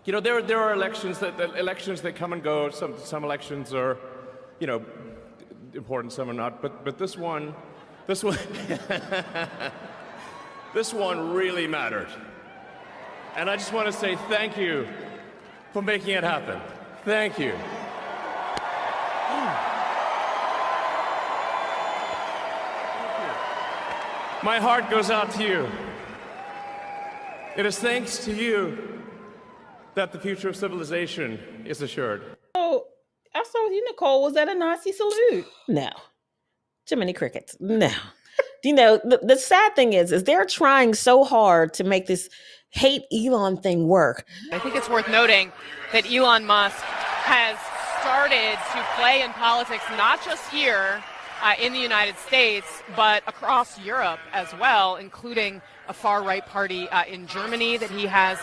You know, there are elections that come and go. Some elections are, you know, important, some are not. But this one, this one really mattered. And I just want to say thank you for making it happen. Thank you. My heart goes out to you. It is thanks to you that the future of civilization is assured. Oh, I saw you, Nicole. Was that a Nazi salute? No. Jiminy Crickets. No. You know, the sad thing is they're trying so hard to make this hate Elon thing work. I think it's worth noting that Elon Musk has started to play in politics, not just here in the United States, but across Europe as well, including a far-right party in Germany that he has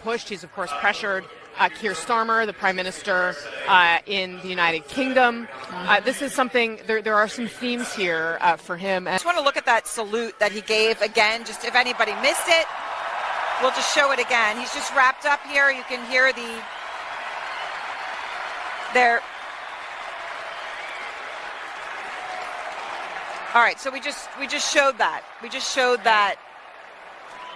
pushed. He's, of course, pressured Keir Starmer, the prime minister in the United Kingdom. This is something, there are some themes here for him. I just want to look at that salute that he gave again, just if anybody missed it, we'll just show it again. He's just wrapped up here. You can hear there. All right, so we just showed that. We just showed that.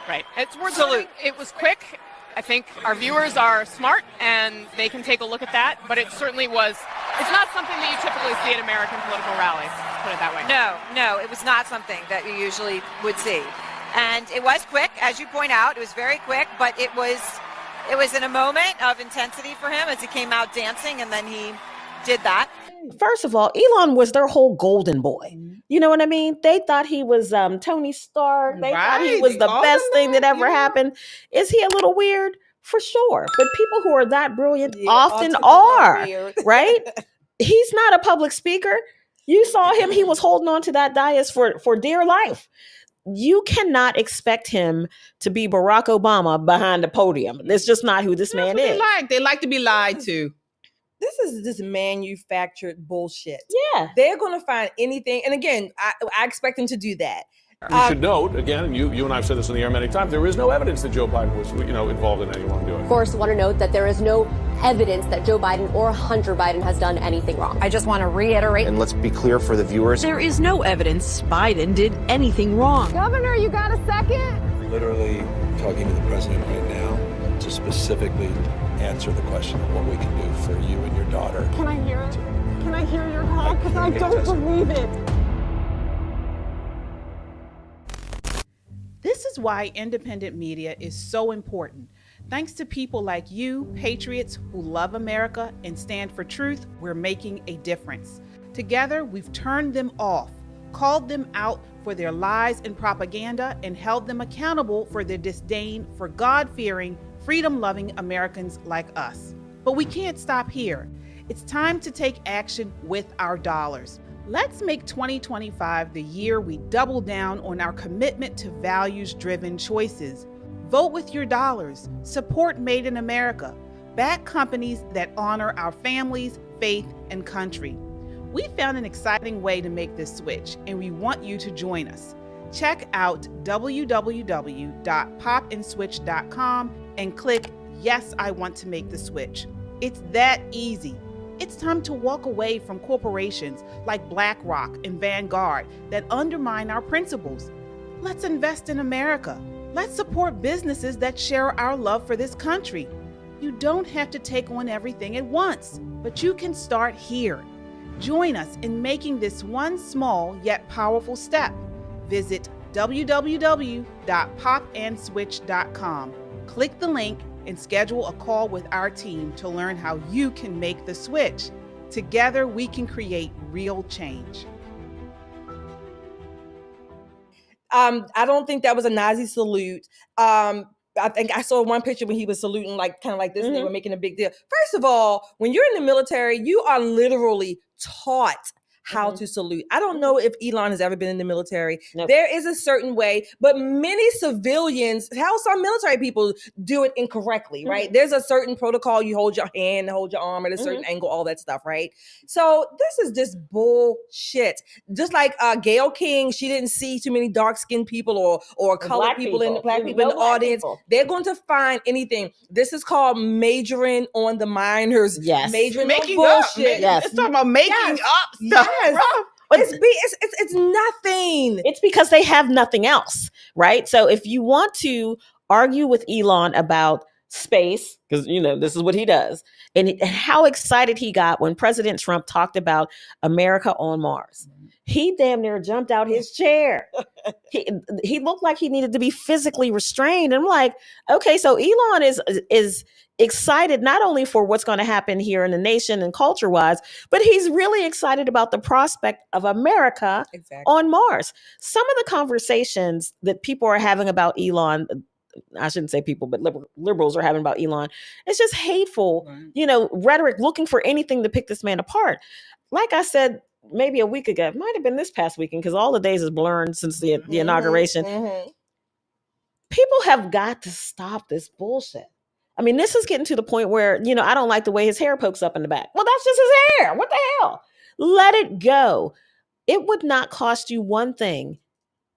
Right. It's worth salute. It was quick. I think our viewers are smart and they can take a look at that, but it certainly was, it's not something that you typically see at American political rallies, put it that way. No, it was not something that you usually would see. And it was quick, as you point out, it was very quick, but it was in a moment of intensity for him as he came out dancing, and then he did that. First of all, Elon was their whole golden boy. You know what I mean? They thought he was Tony Stark. They thought he was the best thing that ever happened. Is he a little weird? For sure. But people who are that brilliant often are, right? He's not a public speaker. You saw him. He was holding on to that dais for dear life. You cannot expect him to be Barack Obama behind the podium. That's just not who this man is. They like to be lied to. This is just manufactured bullshit. Yeah. They're going to find anything. And again, I expect them to do that. You should note, again, and you and I have said this in the air many times, there is no evidence that Joe Biden was, involved in any wrongdoing. Of course, want to note that there is no evidence that Joe Biden or Hunter Biden has done anything wrong. I just want to reiterate. And let's be clear for the viewers. There is no evidence Biden did anything wrong. Governor, you got a second? Literally talking to the president right now to specifically answer the question of what we can do for you and your daughter. Can I hear it? Can I hear your call? Because I don't believe it. This is why independent media is so important. Thanks to people like you, patriots who love America and stand for truth, we're making a difference. Together, we've turned them off, called them out for their lies and propaganda, and held them accountable for their disdain for God-fearing, freedom-loving Americans like us. But we can't stop here. It's time to take action with our dollars. Let's make 2025 the year we double down on our commitment to values-driven choices. Vote with your dollars. Support Made in America. Back companies that honor our families, faith, and country. We found an exciting way to make this switch, and we want you to join us. Check out www.popandswitch.com and click Yes, I Want to Make the Switch. It's that easy. It's time to walk away from corporations like BlackRock and Vanguard that undermine our principles. Let's invest in America. Let's support businesses that share our love for this country. You don't have to take on everything at once, but you can start here. Join us in making this one small yet powerful step. Visit www.popandswitch.com. Click the link and schedule a call with our team to learn how you can make the switch. Together, we can create real change. I don't think that was a Nazi salute. I think I saw one picture when he was saluting kind of like this, and they were making a big deal. First of all, when you're in the military, you are literally taught how to salute. I don't know if Elon has ever been in the military. Nope. There is a certain way, but many civilians, how some military people do it incorrectly, right? There's a certain protocol. You hold your hand, hold your arm at a certain angle, all that stuff, right? So this is just bullshit. Just like Gayle King, she didn't see too many dark-skinned people or colored people in the black people in the audience. They're going to find anything. This is called majoring on the minors. Yes. Majoring Making on up. bullshit. Yes. It's talking about making up stuff. Yes. It's nothing. It's because they have nothing else, right? So if you want to argue with Elon about space, because this is what he does, and how excited he got when President Trump talked about America on Mars. He damn near jumped out his chair. He looked like he needed to be physically restrained. I'm like, okay, so Elon is excited not only for what's going to happen here in the nation and culture-wise, but he's really excited about the prospect of America on Mars. Some of the conversations that people are having about Elon, I shouldn't say people, but liberals are having about Elon, it's just hateful, rhetoric, looking for anything to pick this man apart. Like I said, maybe a week ago, it might have been this past weekend, because all the days is blurred since the inauguration. People have got to stop this bullshit. I mean, this is getting to the point where, I don't like the way his hair pokes up in the back. Well, that's just his hair. What the hell? Let it go. It would not cost you one thing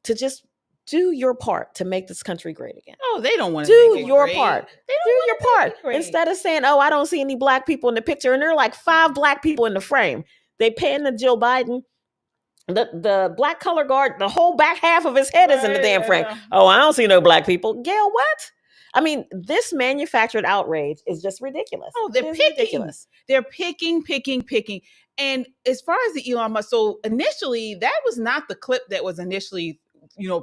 to just do your part to make this country great again. Oh, they don't want to do make it your great. part. They Do don't your want part. Instead of saying, oh, I don't see any black people in the picture. And there are like 5 black people in the frame. They paying the Joe Biden. The black color guard, the whole back half of his head is in the damn frame. Oh, I don't see no black people. Gail, what? I mean, this manufactured outrage is just ridiculous. Oh, they're picking. Ridiculous. They're picking. And as far as the Elon Musk, so initially, that was not the clip that was initially,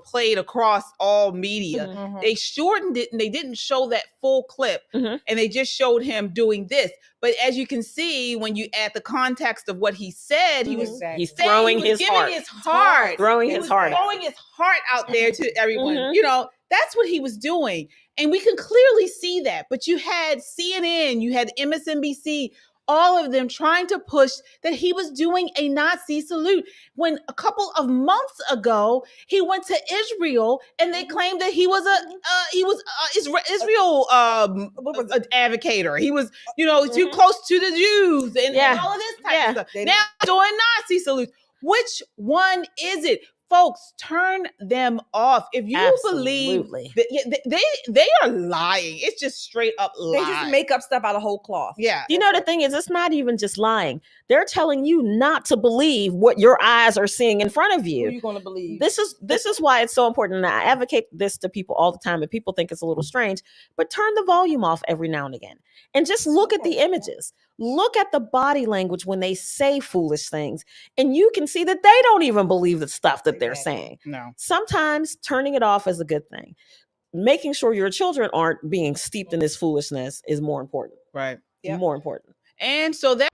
played across all media. They shortened it and they didn't show that full clip. And they just showed him doing this. But as you can see, when you add the context of what he said, he's throwing his heart. Throwing his heart out there to everyone. That's what he was doing. And we can clearly see that. But you had CNN, you had MSNBC, all of them trying to push that he was doing a Nazi salute. When a couple of months ago, he went to Israel and they claimed that he was Israel advocator. He was, too close to the Jews and all of this type of stuff. Now doing Nazi salutes. Which one is it? Folks, turn them off. If you believe they are lying, it's just straight up lying. They just make up stuff out of whole cloth. Yeah. The thing is, it's not even just lying. They're telling you not to believe what your eyes are seeing in front of you. Who are you going to believe? This is why it's so important. And I advocate this to people all the time, and people think it's a little strange, but turn the volume off every now and again and just look at the images. Look at the body language when they say foolish things, and you can see that they don't even believe the stuff that they're saying. No. Sometimes turning it off is a good thing. Making sure your children aren't being steeped in this foolishness is more important. Right. More important. And so that